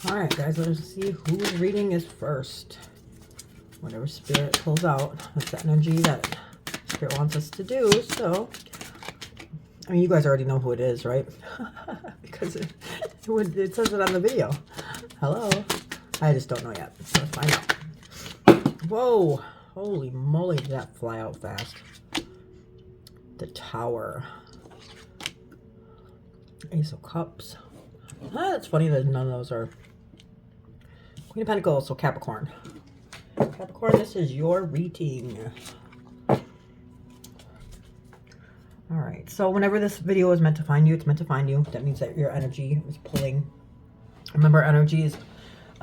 All right, guys, let's see whose reading is first. Whatever Spirit pulls out, that's the energy that Spirit wants us to do. So, I mean, you guys already know who it is, right? Because it says it on the video. Hello. I just don't know yet. So let's find out. Whoa. Holy moly, did that fly out fast. The Tower. Ace of Cups. That's funny that none of those are Queen of Pentacles, so Capricorn. Capricorn, this is your reading. Alright, so whenever this video is meant to find you, it's meant to find you. That means that your energy is pulling. Remember, energies,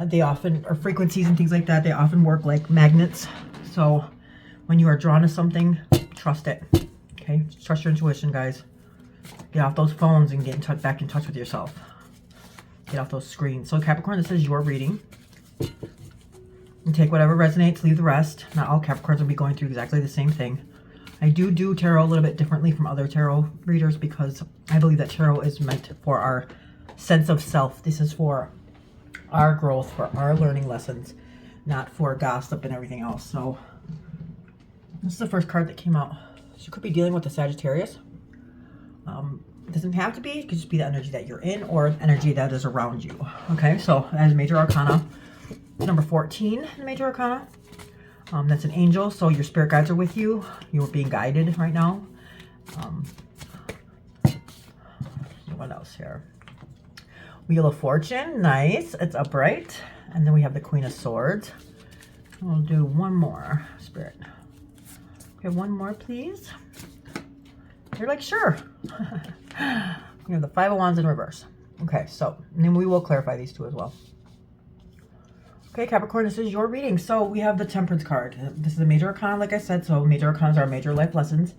they often, or frequencies and things like that, they often work like magnets. So when you are drawn to something, trust it. Okay? Trust your intuition, guys. Get off those phones and get back in touch with yourself. Get off those screens. So Capricorn, this is your reading. And take whatever resonates, leave the rest. Not all Capricorns will be going through exactly the same thing. I do tarot a little bit differently from other tarot readers because I believe that tarot is meant for our sense of self. This is for our growth, for our learning lessons, not for gossip and everything else. So this is the first card that came out. So you could be dealing with a Sagittarius. It doesn't have to be. It could just be the energy that you're in or energy that is around you. Okay, so as Major Arcana, number 14 in the Major Arcana. That's an angel, so your spirit guides are with you. You're being guided right now. What else here? Wheel of Fortune, nice. It's upright. And then we have the Queen of Swords. We'll do one more, Spirit. Okay, one more, please. You're like, sure. We have the Five of Wands in reverse. Okay, so and then we will clarify these two as well. Okay, Capricorn, this is your reading. So we have the Temperance card. This is a Major Arcana, like I said. So Major Arcanas are major life lessons.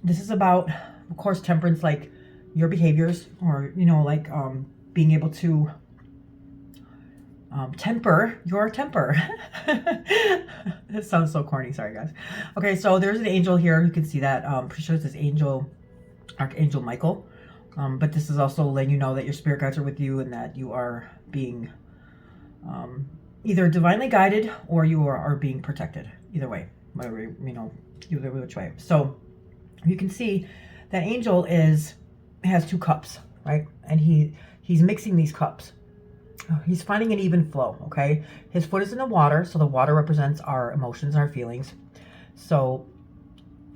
This is about, of course, temperance, like your behaviors, or, you know, like being able to temper your temper. It sounds so corny. Sorry, guys. Okay, so there's an angel here. You can see that. Pretty sure it's this angel, Archangel Michael. But this is also letting you know that your spirit guides are with you and that you are being either divinely guided or you are being protected. Either way, whatever, you know, either which way. So you can see that angel has two cups, right? And he's mixing these cups. He's finding an even flow, okay? His foot is in the water, so the water represents our emotions, our feelings. So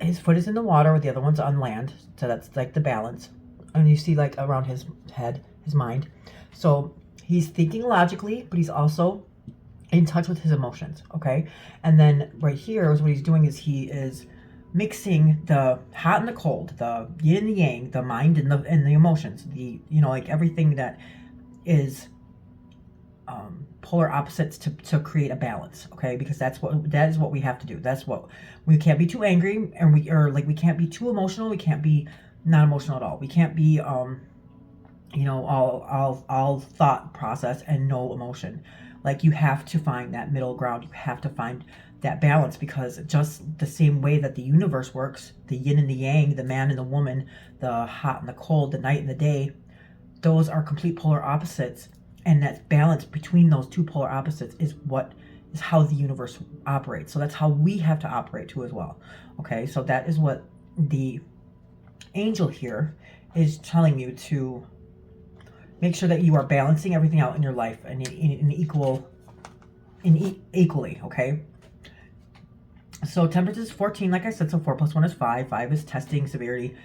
his foot is in the water, with the other one's on land. So that's like the balance. And you see like around his head, his mind. So he's thinking logically, but he's also in touch with his emotions, okay? And then right here is what he's doing is he is mixing the hot and the cold, the yin and the yang, the mind and the emotions, the, you know, like everything that is polar opposites to create a balance, okay? Because that is what we have to do. That's what we can't be too angry, and we can't be too emotional. We can't be not emotional at all. We can't be you know, all thought process and no emotion. Like, you have to find that middle ground. You have to find that balance, because just the same way that the universe works, the yin and the yang, the man and the woman, the hot and the cold, the night and the day, those are complete polar opposites. And that balance between those two polar opposites is how the universe operates. So that's how we have to operate too as well. Okay, so that is what the angel here is telling you, to make sure that you are balancing everything out in your life and equally, okay? So temperance is 14, like I said, so 4 plus 1 is 5. 5 is testing, severity.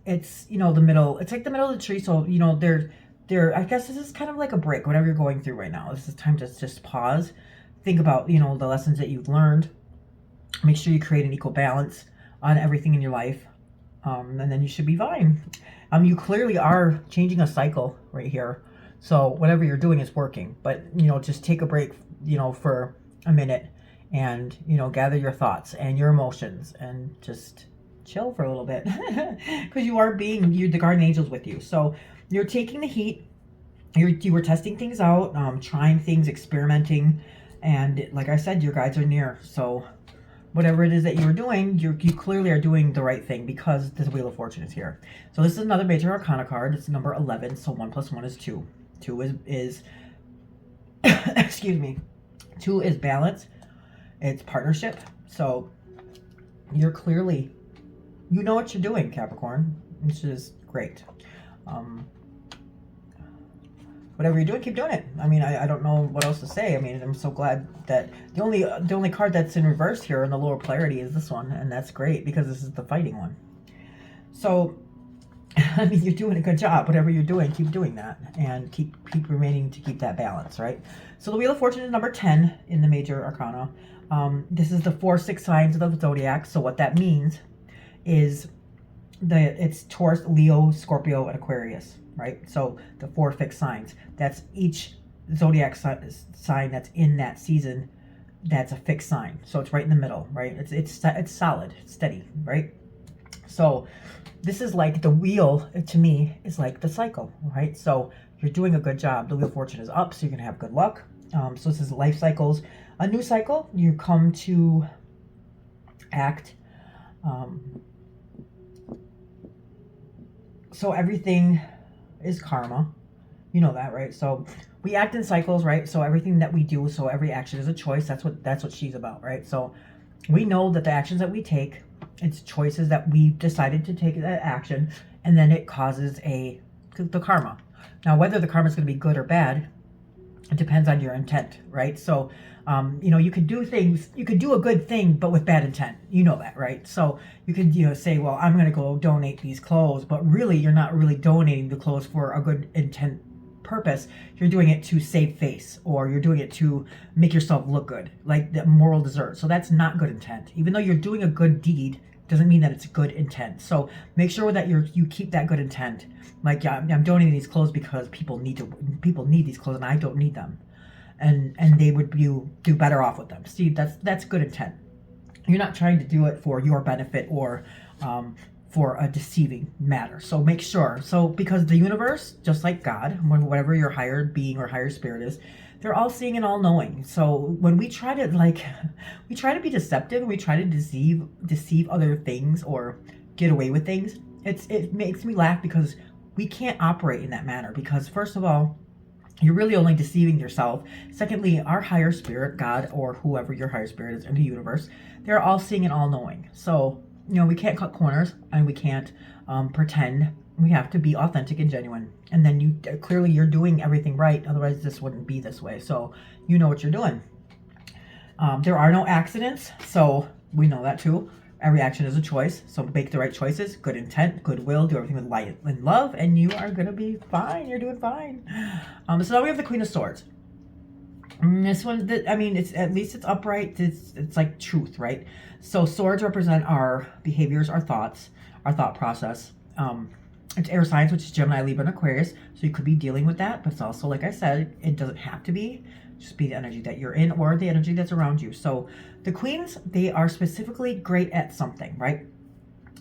It's, you know, the middle, it's like the middle of the tree, so, you know, I guess this is kind of like a break, whatever you're going through right now. This is time to just pause, think about, you know, the lessons that you've learned, make sure you create an equal balance on everything in your life, and then you should be fine. You clearly are changing a cycle right here, so whatever you're doing is working, but, you know, just take a break, you know, for a minute, and, you know, gather your thoughts and your emotions and just chill for a little bit, because you're the guardian angels with you. So you're taking the heat, you were testing things out, trying things, experimenting, and like I said, your guides are near. So whatever it is that you're doing, you clearly are doing the right thing because the Wheel of Fortune is here. So this is another major arcana card. It's number 11. So 1 plus 1 is 2. 2 is excuse me. 2 is balance. It's partnership. So you're clearly, you know what you're doing, Capricorn, which is great. Whatever you're doing, keep doing it. I mean, I don't know what else to say. I mean, I'm so glad that the only card that's in reverse here in the lower polarity is this one, and that's great because this is the fighting one. So, I mean, you're doing a good job. Whatever you're doing, keep doing that, and keep remaining to keep that balance, right? So the Wheel of Fortune is number 10 in the major arcana. This is the 4-6 signs of the zodiac. So what that means is it's Taurus, Leo, Scorpio, and Aquarius. Right? So the 4 fixed signs. That's each zodiac sign that's in that season. That's a fixed sign. So it's right in the middle, right? It's solid, it's steady, right? So this is like the wheel, to me, is like the cycle, right? So you're doing a good job. The Wheel of Fortune is up, so you're gonna have good luck. So this is life cycles. A new cycle, you come to act. So everything is karma. You know that, right? So we act in cycles, right? So everything that we do, so every action is a choice. That's what she's about, right? So we know that the actions that we take, it's choices that we decided to take that action, and then it causes the karma. Now, whether the karma is going to be good or bad, it depends on your intent, right? So you could do things, you could do a good thing, but with bad intent. You know that, right? So you could, say, well, I'm going to go donate these clothes, but really you're not really donating the clothes for a good intent purpose. You're doing it to save face, or you're doing it to make yourself look good, like the moral desert. So that's not good intent. Even though you're doing a good deed, doesn't mean that it's good intent. So make sure that you keep that good intent. Like, yeah, I'm donating these clothes because people need these clothes and I don't need them. And they would do better off with them. See, that's good intent. You're not trying to do it for your benefit or for a deceiving matter. So make sure. So because the universe, just like God, whatever your higher being or higher spirit is, they're all seeing and all knowing. So when we try to be deceptive, and we try to deceive other things or get away with things, it makes me laugh because we can't operate in that manner. Because first of all, you're really only deceiving yourself. Secondly, our higher spirit, God, or whoever your higher spirit is in the universe, they're all seeing and all knowing. So, we can't cut corners and we can't pretend. We have to be authentic and genuine. And then you're doing everything right. Otherwise, this wouldn't be this way. So you know what you're doing. There are no accidents. So we know that too. Every action is a choice. So make the right choices, good intent, goodwill, do everything with light and love, and you are going to be fine. You're doing fine. So now we have the Queen of Swords. This one, it's upright. It's like truth, right? So swords represent our behaviors, our thoughts, our thought process. It's air signs, which is Gemini, Libra, and Aquarius. So you could be dealing with that, but it's also, like I said, it doesn't have to be. Just be the energy that you're in or the energy that's around you. So the queens, they are specifically great at something, right?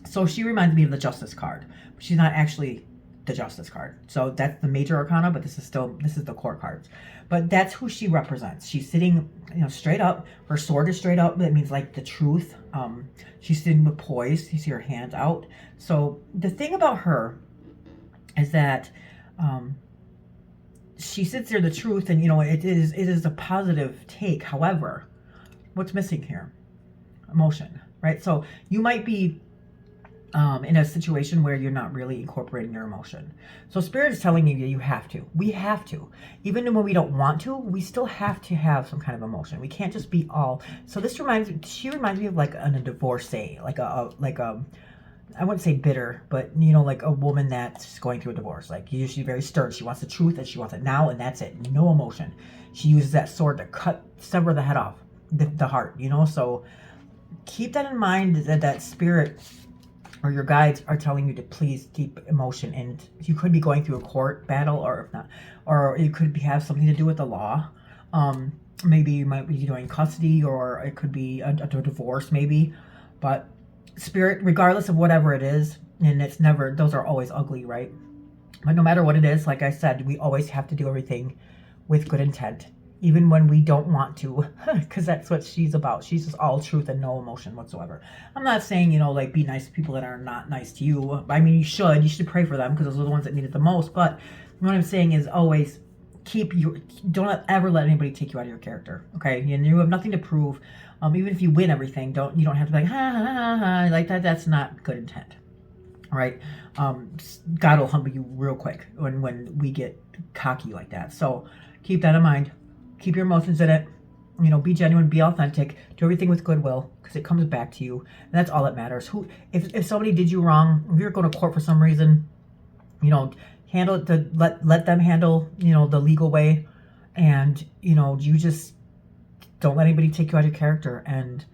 So she reminds me of the Justice card. But she's not actually the Justice card. So that's the major arcana, but this is the court cards. But that's who she represents. She's sitting, straight up. Her sword is straight up. That means like the truth. She's sitting with poise. You see her hands out. So the thing about her is that she sits there, the truth, and it is a positive take. However, what's missing here? Emotion, right? So you might be in a situation where you're not really incorporating your emotion. So Spirit is telling you that you have to. We have to. Even when we don't want to, we still have to have some kind of emotion. We can't just be all. So she reminds me of like a divorcee, like a I wouldn't say bitter, but like a woman that's going through a divorce. Like she's very stern. She wants the truth and she wants it now, and that's it. No emotion. She uses that sword to sever the head off, the heart. So keep that in mind. That Spirit or your guides are telling you to please keep emotion. And you could be going through a court battle, or if not, or it could have something to do with the law. Maybe you might be doing custody, or it could be a divorce, maybe. But Spirit, regardless of whatever it is, and those are always ugly, right? But no matter what it is, like I said, we always have to do everything with good intent. even when we don't want to, because that's what she's about. She's just all truth and no emotion whatsoever. I'm not saying, you know, like be nice to people that are not nice to you. I mean, you should pray for them because those are the ones that need it the most. But what I'm saying is always don't ever let anybody take you out of your character. Okay, and you have nothing to prove. Even if you win everything, you don't have to be like ha ha ha ha like that. That's not good intent. All right, God will humble you real quick when we get cocky like that. So keep that in mind. Keep your emotions in it. You know, be genuine, be authentic, do everything with goodwill because it comes back to you, and that's all that matters. If somebody did you wrong, if you're going to court for some reason, you know, handle it. Let them handle, you know, the legal way, and you know, you just don't let anybody take you out of your character, and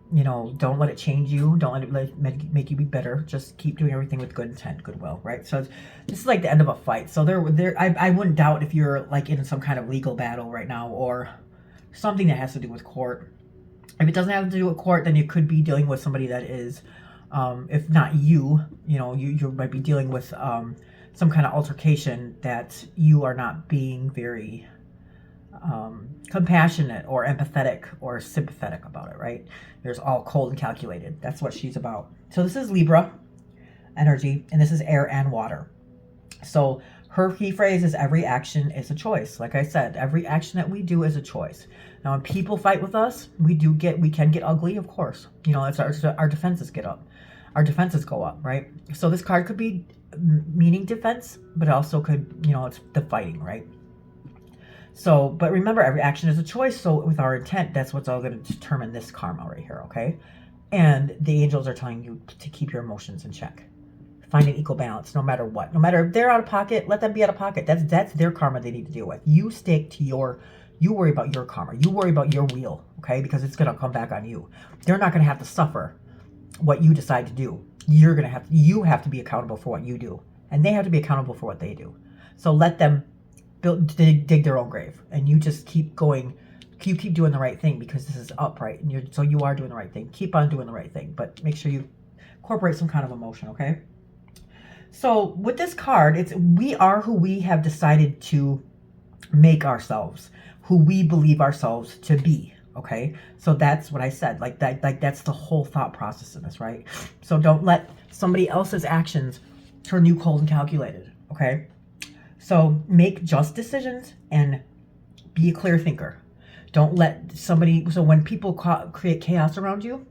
you know, don't let it change you. Don't let it make you be bitter. Just keep doing everything with good intent, goodwill, right? So this is like the end of a fight. So I wouldn't doubt if you're like in some kind of legal battle right now or something that has to do with court. If it doesn't have to do with court, then you could be dealing with somebody that is, if not you, you know, you might be dealing with some kind of altercation that you are not being very compassionate or empathetic or sympathetic about it, right? There's all cold and calculated. That's what she's about. So this is Libra energy, and this is air and water. So her key phrase is every action is a choice. Like I said, every action that we do is a choice. Now, when people fight with us, we can get ugly, of course. You know, it's our defenses get up. Our defenses go up, right? So this card could be meaning defense, but it also could, you know, it's the fighting, right? So, but remember, every action is a choice. So with our intent, that's what's all going to determine this karma right here, okay? And the angels are telling you to keep your emotions in check. Find an equal balance no matter what. No matter if they're out of pocket, let them be out of pocket. That's their karma they need to deal with. You stick to you worry about your karma. You worry about your wheel, okay? Because it's going to come back on you. They're not going to have to suffer what you decide to do. You have to be accountable for what you do. And they have to be accountable for what they do. So let them dig their own grave, and you just keep going. You keep doing the right thing because this is upright, and so you are doing the right thing. Keep on doing the right thing, but make sure you incorporate some kind of emotion, okay? So with this card, we are who we have decided to make ourselves, who we believe ourselves to be, okay? So that's what I said, like that's the whole thought process in this, right? So don't let somebody else's actions turn you cold and calculated, okay? So make just decisions and be a clear thinker. Don't let so when people create chaos around you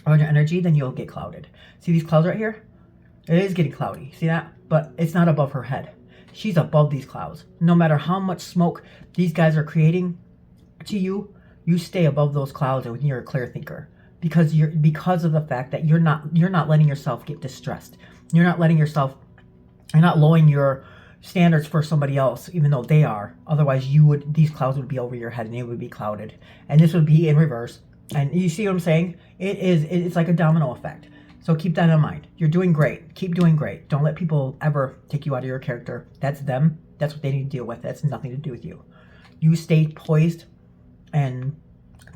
or your energy, then you'll get clouded. See these clouds right here? It is getting cloudy. See that? But it's not above her head. She's above these clouds. No matter how much smoke these guys are creating to you, you stay above those clouds when you're a clear thinker. Because of the fact that you're not letting yourself get distressed. You're not lowering your standards for somebody else, even though they are. Otherwise, these clouds would be over your head and it would be clouded. And this would be in reverse. And you see what I'm saying? It's like a domino effect. So keep that in mind. You're doing great. Keep doing great. Don't let people ever take you out of your character. That's them. That's what they need to deal with. That's nothing to do with you. You stay poised and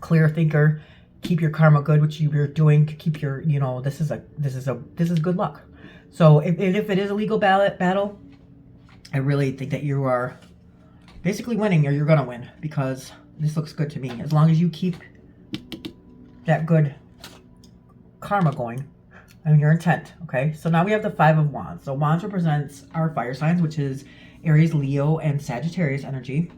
clear thinker. Keep your karma good, which you're doing. Keep your, this is good luck. So if it is a legal battle, I really think that you are basically winning, or you're going to win, because this looks good to me. As long as you keep that good karma going and your intent, okay? So now we have the Five of Wands. So Wands represents our fire signs, which is Aries, Leo, and Sagittarius energy.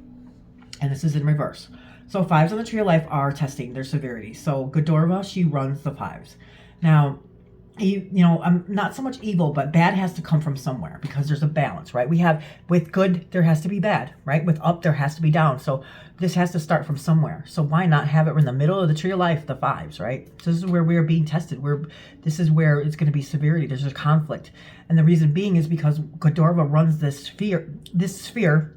And this is in reverse. So fives on the tree of life are testing their severity. So Godorva, she runs the fives. Now, I'm not so much evil, but bad has to come from somewhere because there's a balance, right? We have, with good, there has to be bad, right? With up, there has to be down. So this has to start from somewhere. So why not have it in the middle of the tree of life, the fives, right? So this is where we are being tested. This is where it's going to be severity. There's a conflict. And the reason being is because Godorva runs this sphere,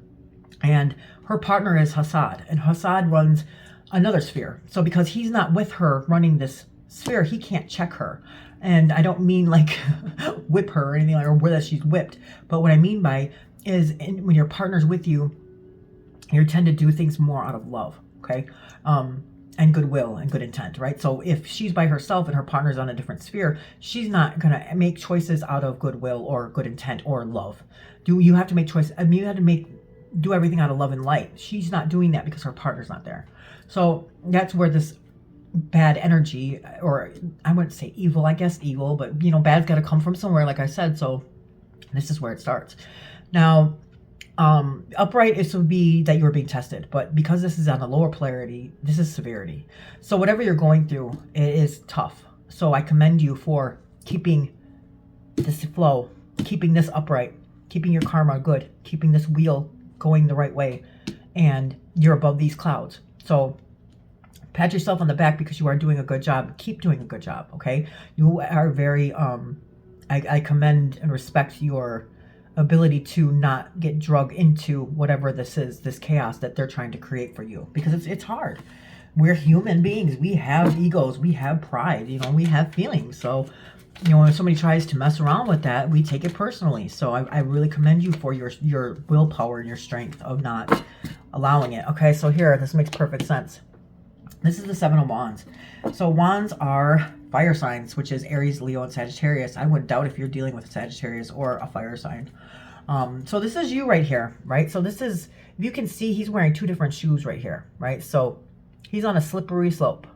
and her partner is Hassad, and Hassad runs another sphere. So because he's not with her running this sphere, he can't check her. And I don't mean like whip her or anything, or whether she's whipped. But what I mean by is when your partner's with you, you tend to do things more out of love, okay? And goodwill and good intent, right? So if she's by herself and her partner's on a different sphere, she's not going to make choices out of goodwill or good intent or love. You have to make choices. I mean, you have to make do everything out of love and light. She's not doing that because her partner's not there. So that's where this bad energy, or I wouldn't say evil, I guess evil, but you know, bad's got to come from somewhere, like I said. So this is where it starts. Now, upright is to be that you're being tested, but because this is on the lower polarity, this is severity. So whatever you're going through, it is tough. So I commend you for keeping this flow, keeping this upright, keeping your karma good, keeping this wheel going the right way, and you're above these clouds. So pat yourself on the back because you are doing a good job. Keep doing a good job, okay? You are very, I commend and respect your ability to not get drugged into whatever this is, this chaos that they're trying to create for you, because it's hard. We're human beings. We have egos. We have pride. You know, we have feelings. So, you know, when somebody tries to mess around with that, we take it personally. So I really commend you for your willpower and your strength of not allowing it. Okay, so here, this makes perfect sense. This is the Seven of Wands. So wands are fire signs, which is Aries, Leo, and Sagittarius. I wouldn't doubt if you're dealing with a Sagittarius or a fire sign. So this is you right here, right? So this is, if you can see, he's wearing two different shoes right here, right? So he's on a slippery slope.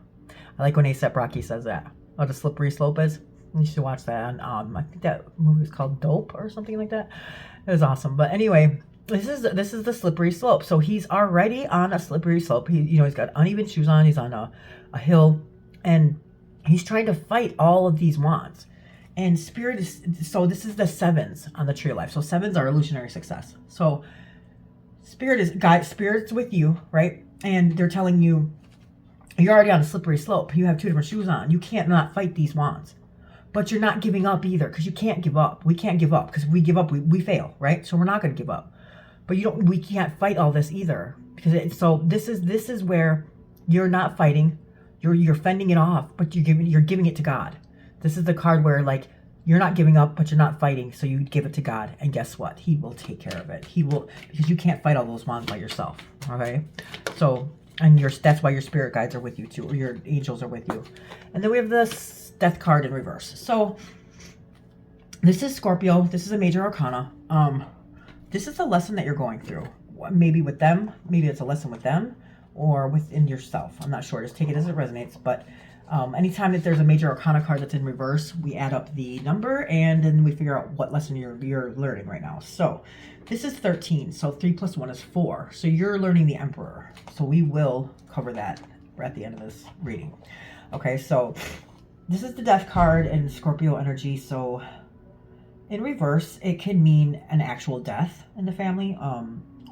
I like when A$AP Rocky says that. What a slippery slope is. You should watch that on, I think that movie is called Dope or something like that. It was awesome. But anyway, this is the slippery slope. So he's already on a slippery slope. He's got uneven shoes on. He's on a hill, and he's trying to fight all of these wands. And spirit is, so this is the sevens on the tree of life. So sevens are illusionary success. So spirit's with you, right? And they're telling you, you're already on a slippery slope. You have two different shoes on. You can't not fight these wands. But you're not giving up either, because you can't give up. We can't give up, because if we give up, we fail, right? So we're not going to give up. But we can't fight all this either, because so this is where you're not fighting. You're fending it off, but you're giving it to God. This is the card where, like, you're not giving up, but you're not fighting, so you give it to God, and guess what? He will take care of it. He will, because you can't fight all those wands by yourself. Okay, so that's why your spirit guides are with you too, or your angels are with you. And then we have this Death card in reverse. So this is Scorpio. This is a major arcana. This is a lesson that you're going through. Maybe with them. Maybe it's a lesson with them or within yourself. I'm not sure. Just take it as it resonates. But anytime that there's a major arcana card that's in reverse, we add up the number and then we figure out what lesson you're learning right now. So this is 13. So 3 plus 1 is 4. So you're learning the Emperor. So we will cover that at the end of this reading. Okay, so this is the Death card and Scorpio energy. So in reverse, it can mean an actual death in the family,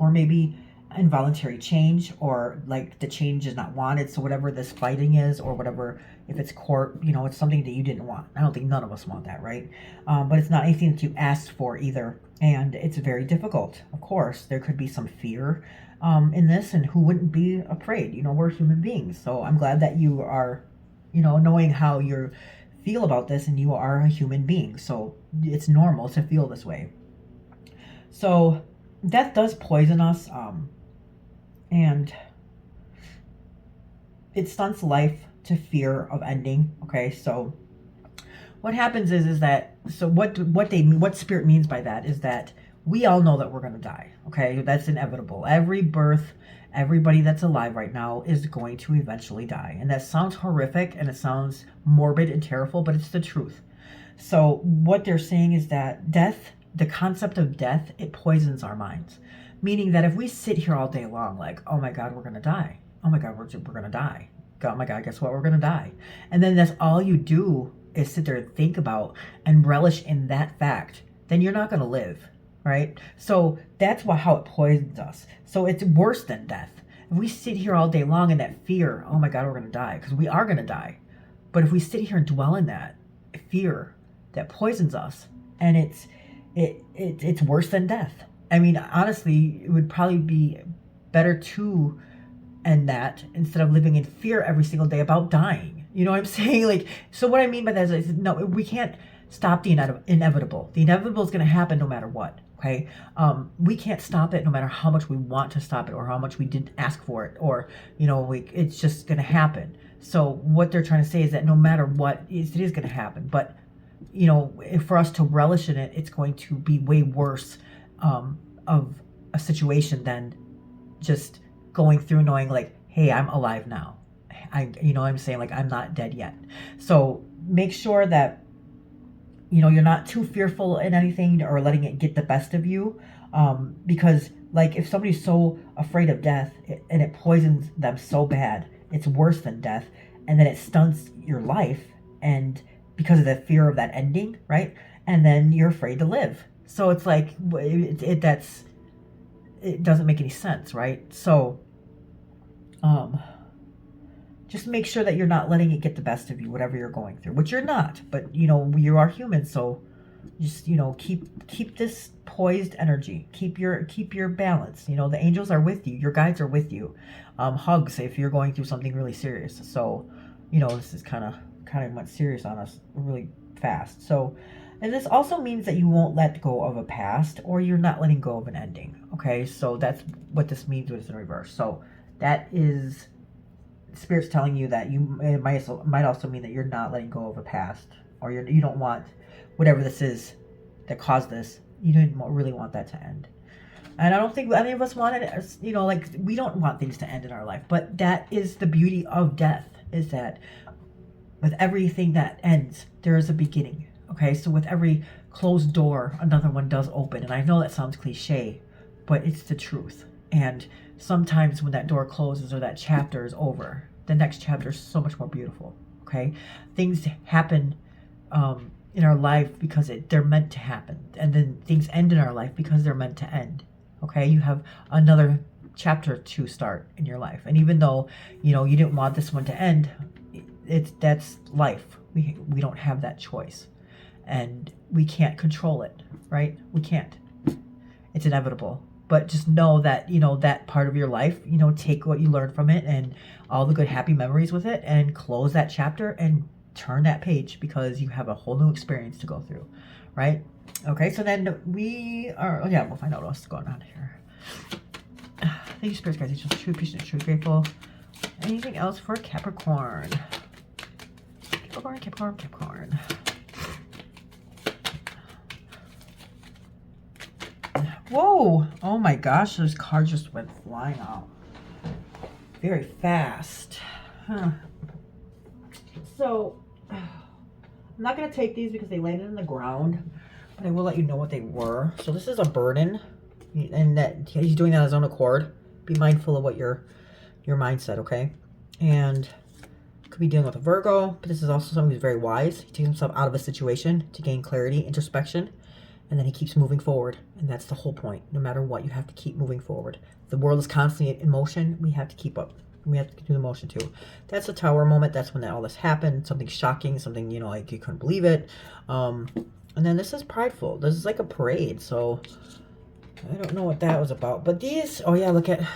or maybe involuntary change, or like the change is not wanted. So whatever this fighting is, or whatever, if it's court, you know, it's something that you didn't want. I don't think none of us want that, right? But it's not anything that you asked for either. And it's very difficult. Of course, there could be some fear in this, and who wouldn't be afraid? You know, we're human beings. So I'm glad that you are, you know, knowing how you feel about this, and you are a human being. So it's normal to feel this way. So death does poison us, and it stunts life to fear of ending. Okay, so what happens is that, so what spirit means by that is that we all know that we're going to die. Okay, that's inevitable. Every birth, everybody that's alive right now is going to eventually die. And that sounds horrific and it sounds morbid and terrible, but it's the truth. So what they're saying is that death, the concept of death, it poisons our minds. Meaning that if we sit here all day long like, oh my God, we're going to die. Oh my God, we're going to die. Oh my God, guess what? We're going to die. And then that's all you do is sit there and think about and relish in that fact. Then you're not going to live. Right? So that's how it poisons us. So it's worse than death. If we sit here all day long in that fear, oh my God, we're going to die, because we are going to die. But if we sit here and dwell in that fear, that poisons us, and it's worse than death. I mean, honestly, it would probably be better to end that instead of living in fear every single day about dying. You know what I'm saying? Like, so what I mean by that is, no, we can't stop the inevitable. The inevitable is going to happen no matter what. Okay, we can't stop it no matter how much we want to stop it, or how much we didn't ask for it, or, you know, it's just going to happen. So what they're trying to say is that no matter what, it is going to happen. But, you know, if for us to relish in it, it's going to be way worse of a situation than just going through knowing like, hey, I'm alive now. You know what I'm saying? Like, I'm not dead yet. So make sure that, you know, you're not too fearful in anything or letting it get the best of you. Because like if somebody's so afraid of death and it poisons them so bad, it's worse than death. And then it stunts your life. And because of the fear of that ending, right? And then you're afraid to live. So it's like, it doesn't make any sense, right? So, just make sure that you're not letting it get the best of you, whatever you're going through, which you're not, but you know, you are human. So just, you know, keep this poised energy, keep your balance. You know, the angels are with you. Your guides are with you. Hugs if you're going through something really serious. So, you know, this is kind of went serious on us really fast. So, and this also means that you won't let go of a past, or you're not letting go of an ending. Okay. So that's what this means when it's in reverse. So that is Spirit's telling you that it might also mean that you're not letting go of a past, or you don't want whatever this is that caused this. You didn't really want that to end. And I don't think any of us wanted it. You know, like, we don't want things to end in our life. But that is the beauty of death, is that with everything that ends, there is a beginning. Okay, so with every closed door, another one does open. And I know that sounds cliche, but it's the truth. And sometimes when that door closes or that chapter is over, the next chapter is so much more beautiful. Okay, things happen in our life because they're meant to happen, and then things end in our life because they're meant to end. Okay, you have another chapter to start in your life, and even though, you know, you didn't want this one to end, that's life. We don't have that choice, and we can't control it, right? We can't. It's inevitable. But just know that, you know, that part of your life, you know, take what you learned from it and all the good, happy memories with it, and close that chapter and turn that page, because you have a whole new experience to go through, right? Okay, so then we'll find out what's going on here. Thank you, Spirits, guys. It's just true, patient, true, grateful. Anything else for Capricorn? Capricorn. Whoa! Oh my gosh, those cards just went flying out very fast. Huh. So, I'm not going to take these because they landed in the ground, but I will let you know what they were. So this is a burden, and that he's doing that on his own accord. Be mindful of what your mindset, okay? And could be dealing with a Virgo, but this is also someone who's very wise. He takes himself out of a situation to gain clarity, introspection, and then he keeps moving forward. And that's the whole point. No matter what, you have to keep moving forward. The world is constantly in motion. We have to keep up. We have to do the motion too. That's the Tower moment. That's when all this happened. Something shocking. Something, you know, like you couldn't believe it. And then this is prideful. This is like a parade. So I don't know what that was about. But these, oh yeah, look at,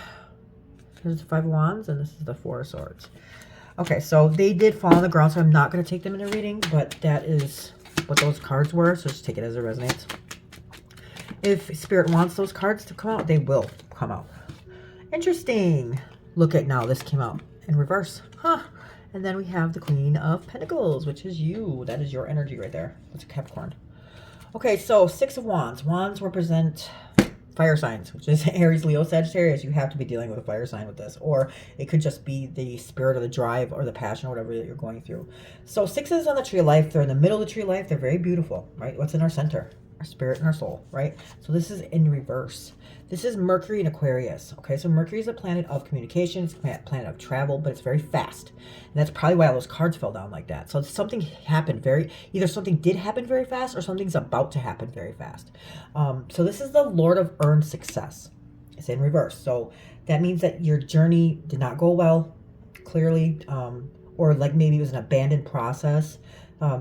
here's the Five of Wands, and this is the Four of Swords. Okay, so they did fall on the ground, so I'm not going to take them in a reading, but that is what those cards were, so just take it as it resonates. If Spirit wants those cards to come out, they will come out. Interesting. Look at, now this came out in reverse. Huh. And then we have the Queen of Pentacles, which is you. That is your energy right there. That's a Capricorn. Okay, so Six of Wands. Wands represent fire signs, which is Aries, Leo, Sagittarius. You have to be dealing with a fire sign with this, or it could just be the spirit or the drive or the passion or whatever that you're going through. So sixes on the tree of life, they're in the middle of the tree of life. They're very beautiful, right? What's in our center? Our spirit and our soul, right? So this is in reverse. This is Mercury in Aquarius. Okay, so Mercury is a planet of communication, it's a planet of travel, but it's very fast. And that's probably why all those cards fell down like that. So something happened either something did happen very fast, or something's about to happen very fast. So this is the Lord of Earned Success. It's in reverse. So that means that your journey did not go well, clearly, or like maybe it was an abandoned process.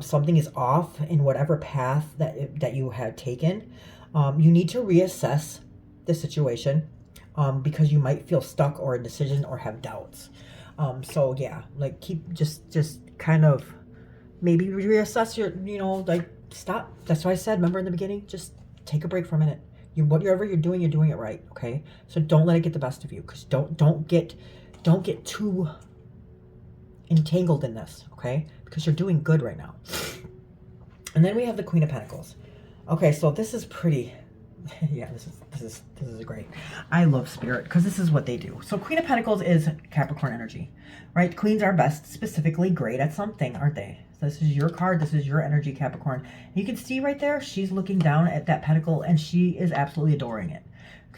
Something is off in whatever path that you had taken. You need to reassess the situation, because you might feel stuck or indecision or have doubts. So yeah, like just kind of maybe reassess your, like stop. That's why I said, remember in the beginning, just take a break for a minute. Whatever you're doing it right. Okay. So don't let it get the best of you, because don't get too entangled in this. Okay. Because you're doing good right now. And then we have the Queen of Pentacles. Okay. So this is pretty, Yeah, this is great. I love spirit because this is what they do. So Queen of Pentacles is Capricorn energy, right? Queens are best specifically great at something, aren't they? So this is your card. This is your energy, Capricorn. You can see right there, she's looking down at that pentacle and she is absolutely adoring it.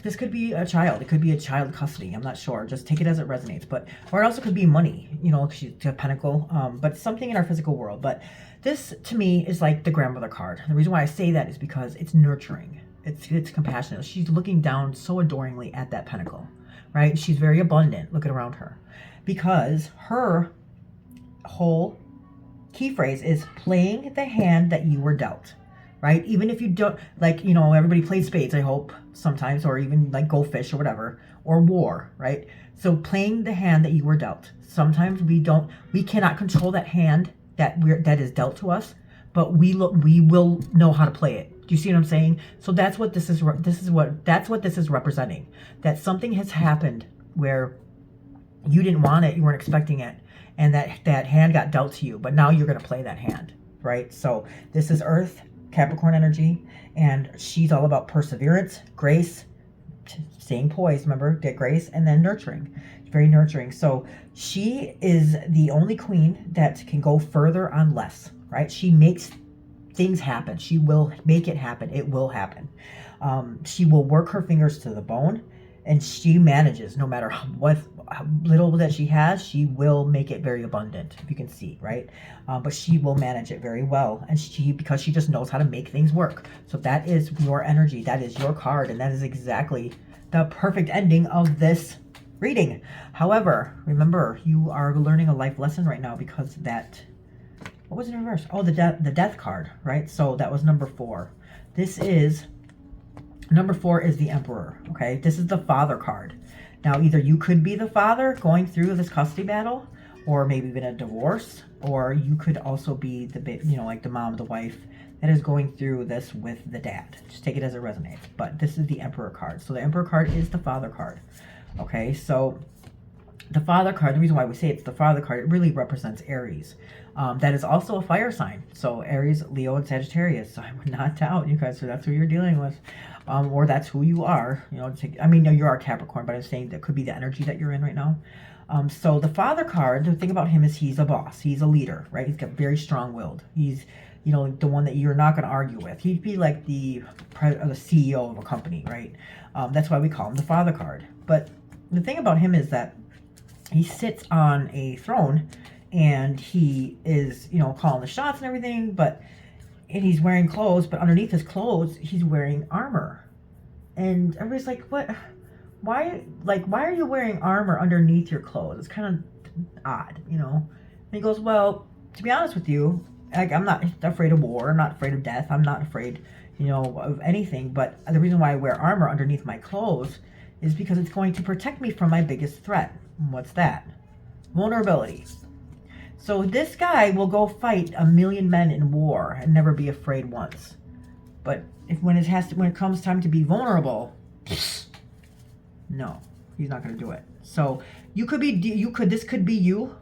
This could be a child. It could be a child custody. I'm not sure. Just take it as it resonates. But or it also could be money. You know, she's a pentacle. But something in our physical world. But this to me is like the grandmother card. The reason why I say that is because it's nurturing. It's compassionate. She's looking down so adoringly at that pentacle, right? She's very abundant looking around her, because her whole key phrase is playing the hand that you were dealt. Right? Even if you don't, like, you know, everybody plays spades, I hope, sometimes, or even like go fish or whatever, or war, right? So playing the hand that you were dealt. Sometimes we cannot control that hand that is dealt to us, but we will know how to play it. Do you see what I'm saying? So that's what this is what this is representing. That something has happened where you didn't want it, you weren't expecting it, and that hand got dealt to you, but now you're going to play that hand, right? So this is Earth, Capricorn energy, and she's all about perseverance, grace, staying poised, remember, get grace, and then nurturing. Very nurturing. So she is the only queen that can go further on less, right? She makes things happen. She will make it happen. It will happen. She will work her fingers to the bone, and she manages, no matter what little that she has, she will make it very abundant, if you can see, right? But she will manage it very well, and because she just knows how to make things work. So that is your energy, that is your card, and that is exactly the perfect ending of this reading. However, remember, you are learning a life lesson right now, because that, what was in reverse? Oh, the death card, right? So that was number 4. Number 4 is the Emperor, okay? This is the father card. Now, either you could be the father going through this custody battle, or maybe even a divorce, or you could also be like the mom, the wife that is going through this with the dad. Just take it as it resonates. But this is the Emperor card. So the Emperor card is the father card, okay? So the father card, the reason why we say it's the father card, it really represents Aries. That is also a fire sign. So Aries, Leo, and Sagittarius. So I would not doubt you guys. So that's who you're dealing with. Or that's who you are. You know, I mean, no, you are Capricorn, but I'm saying that could be the energy that you're in right now. So the father card, the thing about him is he's a boss. He's a leader, right? He's got very strong-willed. He's, you know, the one that you're not going to argue with. He'd be like the CEO of a company, right? That's why we call him the father card. But the thing about him is that he sits on a throne, and he is, you know, calling the shots and everything, and he's wearing clothes, but underneath his clothes, he's wearing armor. And everybody's like, what? Why are you wearing armor underneath your clothes? It's kind of odd, you know? And he goes, well, to be honest with you, like, I'm not afraid of war. I'm not afraid of death. I'm not afraid, you know, of anything. But the reason why I wear armor underneath my clothes is because it's going to protect me from my biggest threat. What's that? Vulnerability. So this guy will go fight 1,000,000 men in war and never be afraid once. But when it comes time to be vulnerable, no, he's not going to do it. So this could be you,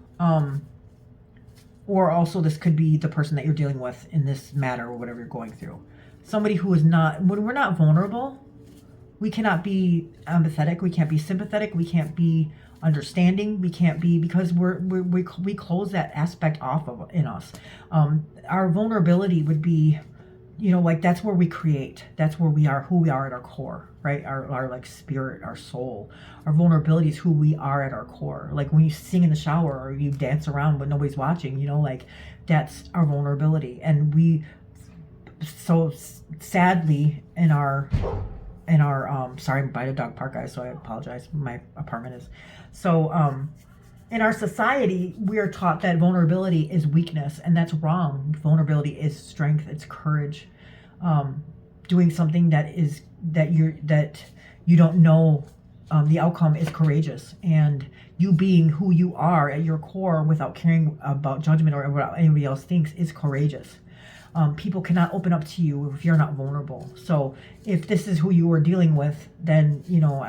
or also this could be the person that you're dealing with in this matter or whatever you're going through. Somebody who is not, when we're not vulnerable, we cannot be empathetic, we can't be sympathetic, we can't be understanding, we can't be, because we close that aspect off of in us. Our vulnerability would be, you know, like, that's where we create, that's where we are, who we are at our core, right? Our like spirit, our soul, our vulnerability is who we are at our core. Like when you sing in the shower or you dance around but nobody's watching, you know, like, that's our vulnerability. And we so sadly in our sorry, I'm by the dog park, guys, so I apologize. My apartment is. So in our society, we are taught that vulnerability is weakness, and that's wrong. Vulnerability is strength, it's courage. Doing something that you don't know the outcome is courageous, and you being who you are at your core without caring about judgment or what anybody else thinks is courageous. People cannot open up to you if you're not vulnerable. So if this is who you were dealing with, then, you know,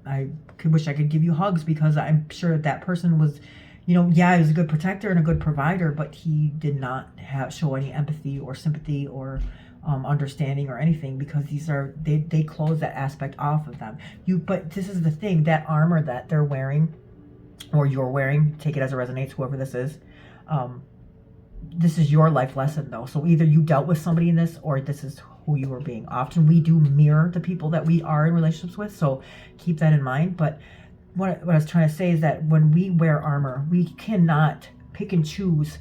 I could wish I could give you hugs, because I'm sure that person was, you know, yeah, he was a good protector and a good provider, but he did not show any empathy or sympathy or understanding or anything, because these are, they close that aspect off of them. But this is the thing, that armor that they're wearing, or you're wearing, take it as it resonates, whoever this is your life lesson though. So either you dealt with somebody in this, or this is who you were being. Often we do mirror the people that we are in relationships with, so keep that in mind. But what I was trying to say is that when we wear armor, we cannot pick and choose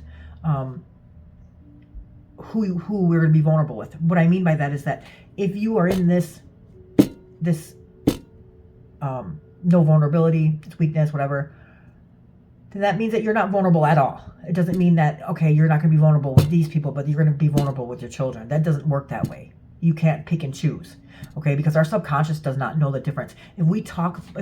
who we're going to be vulnerable with. What I mean by that is that if you are in this no vulnerability, it's weakness, whatever, then that means that you're not vulnerable at all. It doesn't mean that, okay, you're not going to be vulnerable with these people, but you're going to be vulnerable with your children. That doesn't work that way. You can't pick and choose, okay? Because our subconscious does not know the difference. If we're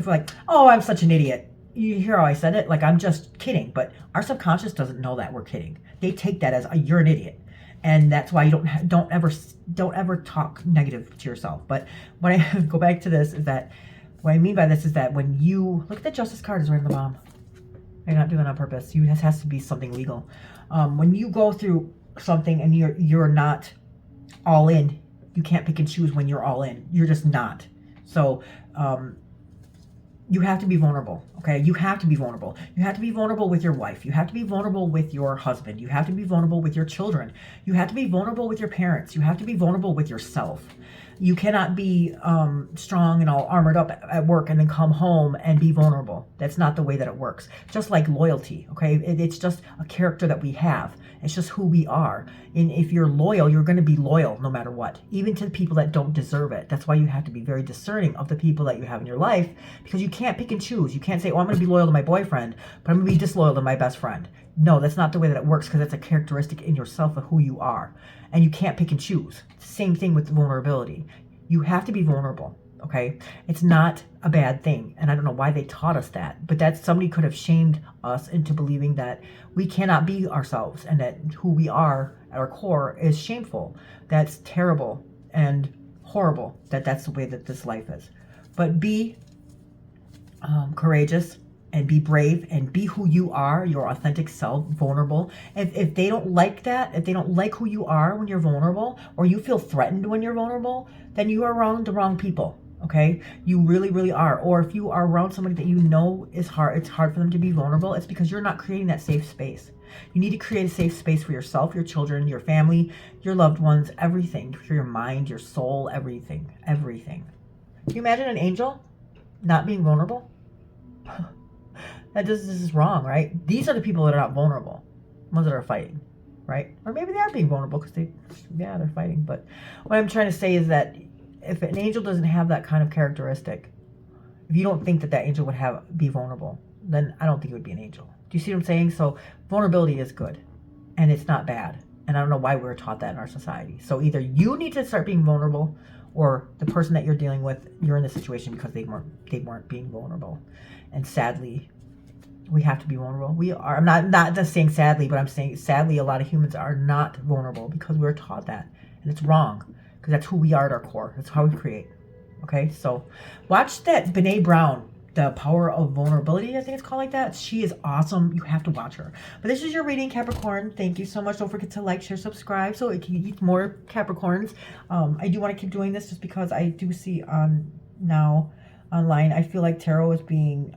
like, oh, I'm such an idiot. You hear how I said it? Like, I'm just kidding. But our subconscious doesn't know that we're kidding. They take that as, you're an idiot. And that's why you don't ever talk negative to yourself. But when I go back to this, is that what I mean by this is that when you look at the Justice card is right in the bottom. You're not doing it on purpose. This has to be something legal. When you go through something and you're not all in, you can't pick and choose when you're all in. You're just not. So you have to be vulnerable, okay? You have to be vulnerable. You have to be vulnerable with your wife. You have to be vulnerable with your husband. You have to be vulnerable with your children. You have to be vulnerable with your parents. You have to be vulnerable with yourself. You cannot be strong and all armored up at work and then come home and be vulnerable. That's not the way that it works. Just like loyalty, okay? It's just a character that we have. It's just who we are. And if you're loyal, you're going to be loyal no matter what, even to the people that don't deserve it. That's why you have to be very discerning of the people that you have in your life, because you can't pick and choose. You can't say, oh, I'm going to be loyal to my boyfriend, but I'm going to be disloyal to my best friend. No, that's not the way that it works, because that's a characteristic in yourself of who you are. And you can't pick and choose. Same thing with vulnerability. You have to be vulnerable, okay? It's not a bad thing. And I don't know why they taught us that, but that somebody could have shamed us into believing that we cannot be ourselves and that who we are at our core is shameful. That's terrible and horrible that's the way that this life is. But be courageous and be brave and be who you are, your authentic self, vulnerable. If they don't like that, if they don't like who you are when you're vulnerable, or you feel threatened when you're vulnerable, then you are around the wrong people, okay? You really, really are. Or if you are around somebody that you know is hard, it's hard for them to be vulnerable, it's because you're not creating that safe space. You need to create a safe space for yourself, your children, your family, your loved ones, everything, for your mind, your soul, everything, everything. Can you imagine an angel not being vulnerable? This is wrong, right? These are the people that are not vulnerable, ones that are fighting, right? Or maybe they are being vulnerable because they're fighting. But what I'm trying to say is that if an angel doesn't have that kind of characteristic, if you don't think that angel would be vulnerable, then I don't think it would be an angel. Do you see what I'm saying? So vulnerability is good, and it's not bad. And I don't know why we're taught that in our society. So either you need to start being vulnerable, or the person that you're dealing with, you're in this situation because they weren't being vulnerable. And sadly, we have to be vulnerable. We are. I'm not just saying sadly, but I'm saying sadly a lot of humans are not vulnerable because we're taught that. And it's wrong, because that's who we are at our core. That's how we create. Okay? So watch that Brene Brown, The Power of Vulnerability, I think it's called like that. She is awesome. You have to watch her. But this is your reading, Capricorn. Thank you so much. Don't forget to like, share, subscribe so it can eat more Capricorns. I do want to keep doing this just because I do see online, I feel like tarot is being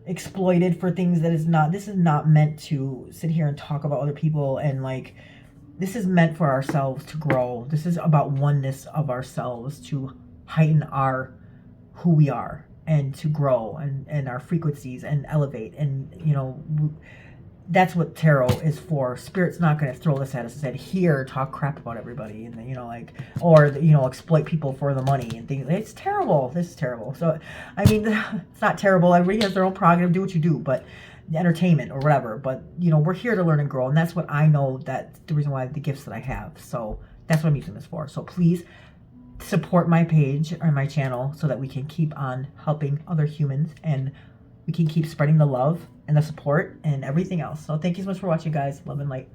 exploited for things that is not. This is not meant to sit here and talk about other people, and this is meant for ourselves to grow. This is about oneness of ourselves, to heighten who we are, and to grow and our frequencies and elevate. And that's what tarot is for. Spirit's not going to throw this at us and say, here, talk crap about everybody, and or exploit people for the money and things. It's terrible. This is terrible. So I mean, it's not terrible. Everybody has their own prerogative. Do what you do, but entertainment or whatever. But we're here to learn and grow, and that's what I know. That's the reason why the gifts that I have. So that's what I'm using this for. So please support my page or my channel so that we can keep on helping other humans, and we can keep spreading the love and the support and everything else. So thank you so much for watching, guys. Love and light.